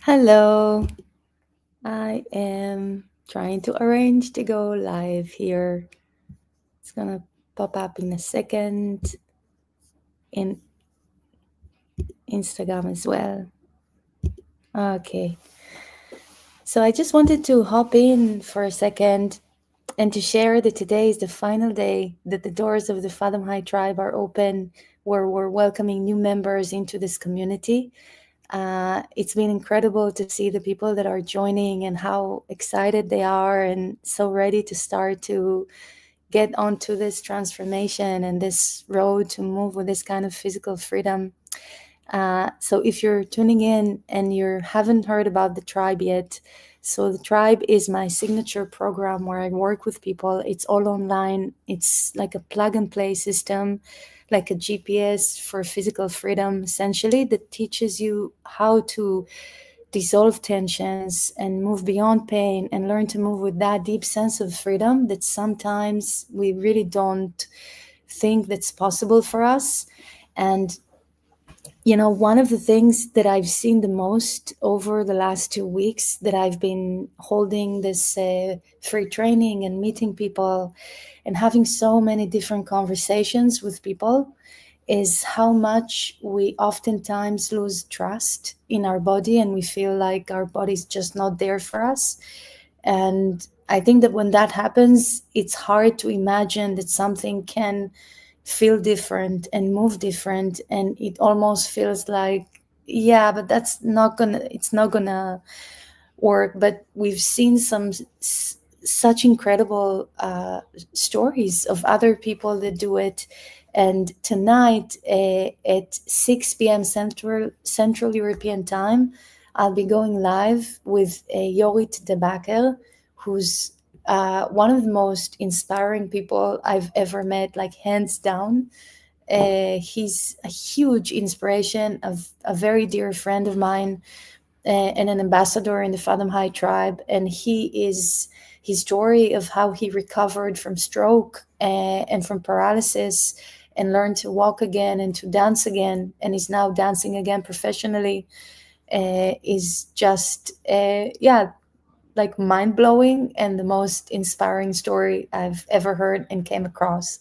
Hello, I am trying to arrange to go live here. It's gonna pop up in a second in Instagram as well. Okay, so I just wanted to hop in for a second and to share that today is the final day that the doors of the Fathom High Tribe are open, where we're welcoming new members into this community. It's been incredible to see the people that are joining and how excited they are and so ready to start to get onto this transformation and this road to move with this kind of physical freedom. So if you're tuning in and you haven't heard about the tribe yet, so the tribe is my signature program where I work with people. It's all online. It's like a plug and play system, like a GPS for physical freedom, essentially, that teaches you how to dissolve tensions and move beyond pain and learn to move with that deep sense of freedom that sometimes we really don't think that's possible for us. And one of the things that I've seen the most over the last 2 weeks that I've been holding this free training and meeting people and having so many different conversations with people is how much we oftentimes lose trust in our body and we feel like our body's just not there for us. And I think that when that happens, it's hard to imagine that something can feel different and move different. And it almost feels like, yeah, but it's not gonna work. But we've seen such incredible stories of other people that do it. And tonight at 6 p.m. Central European time, I'll be going live with Yorit Debaker, who's one of the most inspiring people I've ever met, like hands down. He's a huge inspiration, of a very dear friend of mine, and an ambassador in the Fathom High Tribe. And his story of how he recovered from stroke and from paralysis and learned to walk again and to dance again, and is now dancing again professionally, is just, yeah, like mind blowing and the most inspiring story I've ever heard and came across.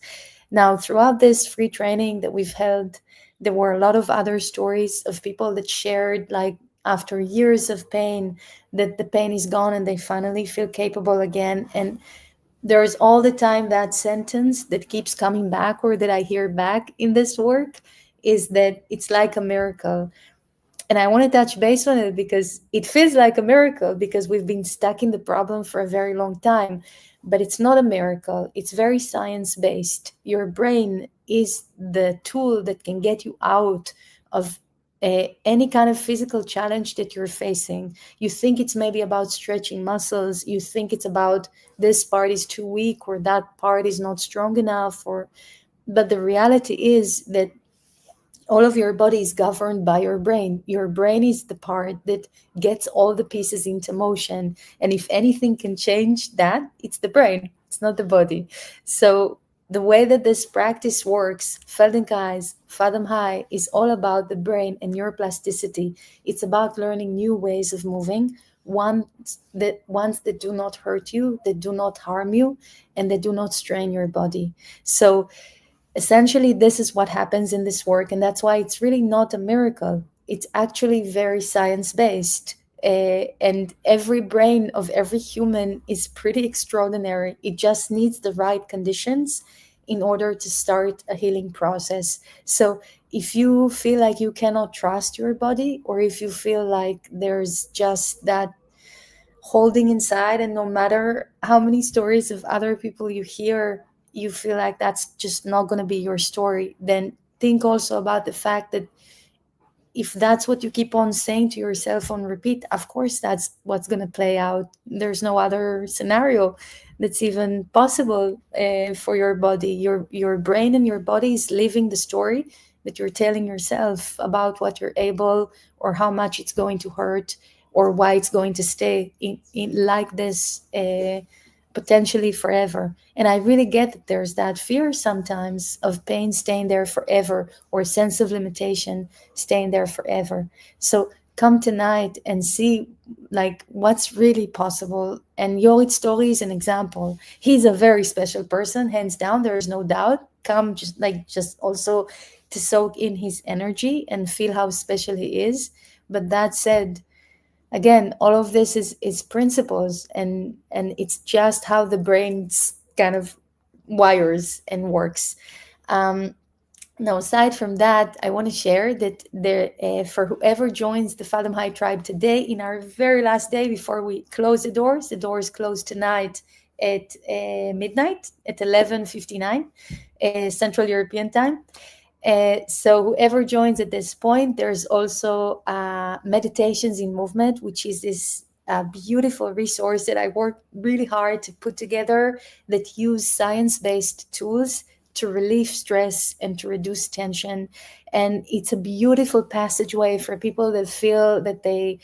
Now, throughout this free training that we've held, there were a lot of other stories of people that shared, like, after years of pain, that the pain is gone and they finally feel capable again. And there's all the time that sentence that keeps coming back, or that I hear back in this work, is that it's like a miracle. And I want to touch base on it because it feels like a miracle, because we've been stuck in the problem for a very long time. But it's not a miracle. It's very science based. Your brain is the tool that can get you out of any kind of physical challenge that you're facing. You think it's maybe about stretching muscles. You think it's about this part is too weak or that part is not strong enough. But the reality is that all of your body is governed by your brain. Your brain is the part that gets all the pieces into motion. And if anything can change that, it's the brain, it's not the body. So, the way that this practice works, Feldenkrais, Fathom High, is all about the brain and neuroplasticity. It's about learning new ways of moving, ones that do not hurt you, that do not harm you, and that do not strain your body. So, essentially, this is what happens in this work, and that's why it's really not a miracle. It's actually very science based. And every brain of every human is pretty extraordinary. It just needs the right conditions in order to start a healing process. So if you feel like you cannot trust your body, or if you feel like there's just that holding inside, and no matter how many stories of other people you hear, you feel like that's just not going to be your story, then think also about the fact that if that's what you keep on saying to yourself on repeat, of course that's what's going to play out. There's no other scenario that's even possible for your body. Your brain and your body is living the story that you're telling yourself about what you're able, or how much it's going to hurt, or why it's going to stay in like this potentially forever. And I really get that there's that fear sometimes of pain staying there forever, or sense of limitation staying there forever. So come tonight and see like what's really possible. And Yorit Story is an example. He's a very special person, hands down, there is no doubt. Come just also to soak in his energy and feel how special he is. But that said, again, all of this is principles, and it's just how the brain's kind of wires and works. um Now, aside from that, I want to share that there, for whoever joins the Fathom High Tribe today, in our very last day before we close the doors close tonight at midnight at 11:59 Central European time. So whoever joins at this point, there's also Meditations in Movement, which is this beautiful resource that I worked really hard to put together, that use science-based tools to relieve stress and to reduce tension. And it's a beautiful passageway for people that feel that they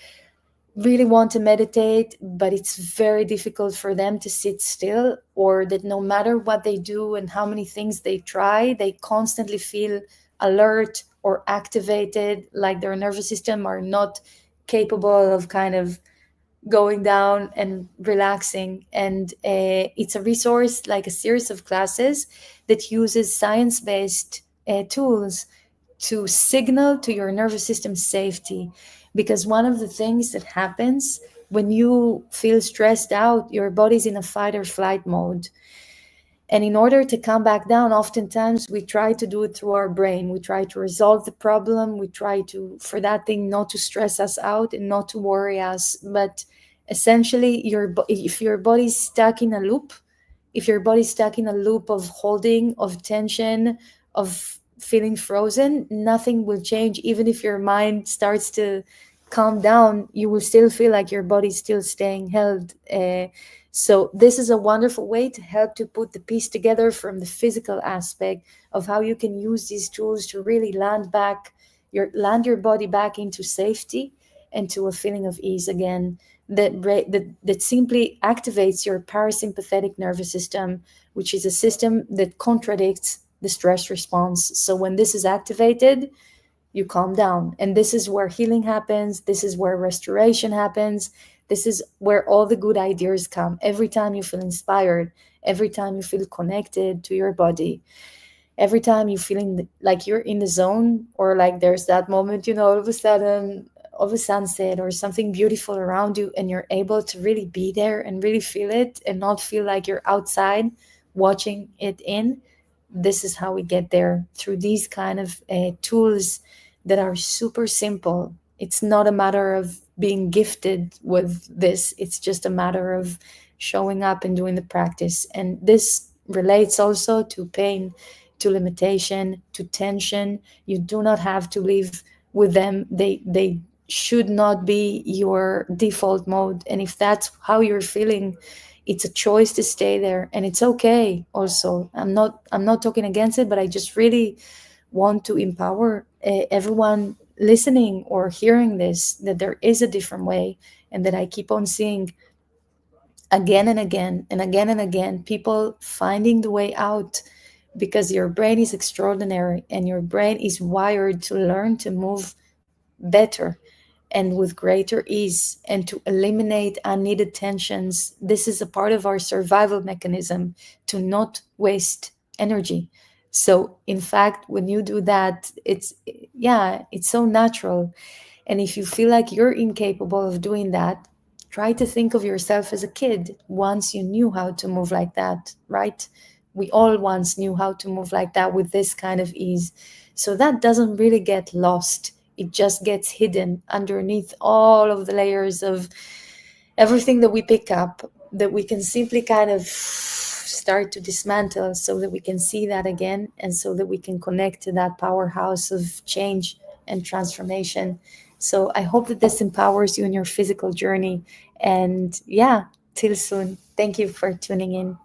really want to meditate, but it's very difficult for them to sit still, or that no matter what they do and how many things they try, they constantly feel alert or activated, like their nervous system are not capable of kind of going down and relaxing. And it's a resource, like a series of classes that uses science-based tools to signal to your nervous system safety. Because one of the things that happens when you feel stressed out, your body's in a fight or flight mode. And in order to come back down, oftentimes we try to do it through our brain. We try to resolve the problem. We try to, for that thing not to stress us out and not to worry us. But essentially, if your body's stuck in a loop, if your body's stuck in a loop of holding, of tension, of feeling frozen, nothing will change. Even if your mind starts to calm down, you will still feel like your body's still staying held. So this is a wonderful way to help to put the piece together from the physical aspect of how you can use these tools to really land your body back into safety and to a feeling of ease again, that simply activates your parasympathetic nervous system, which is a system that contradicts the stress response. So when this is activated, you calm down. And this is where healing happens. This is where restoration happens. This is where all the good ideas come. Every time you feel inspired, every time you feel connected to your body, every time you're feeling like you're in the zone, or like there's that moment, all of a sudden of a sunset or something beautiful around you, and you're able to really be there and really feel it and not feel like you're outside watching it in. This is how we get there, through these kind of tools that are super simple. It's not a matter of being gifted with this, it's just a matter of showing up and doing the practice. And this relates also to pain, to limitation, to tension. You do not have to live with them. They should not be your default mode. And if that's how you're feeling, it's a choice to stay there, and it's okay. Also, I'm not talking against it, but I just really want to empower everyone listening or hearing this, that there is a different way, and that I keep on seeing again and again and again and again people finding the way out, because your brain is extraordinary and your brain is wired to learn to move better and with greater ease, and to eliminate unneeded tensions. This is a part of our survival mechanism, to not waste energy. So in fact, when you do that, it's so natural. And if you feel like you're incapable of doing that, try to think of yourself as a kid once you knew how to move like that, right? We all once knew how to move like that with this kind of ease. So that doesn't really get lost. It just gets hidden underneath all of the layers of everything that we pick up, that we can simply kind of start to dismantle, so that we can see that again, and so that we can connect to that powerhouse of change and transformation. So I hope that this empowers you in your physical journey. And yeah, till soon. Thank you for tuning in.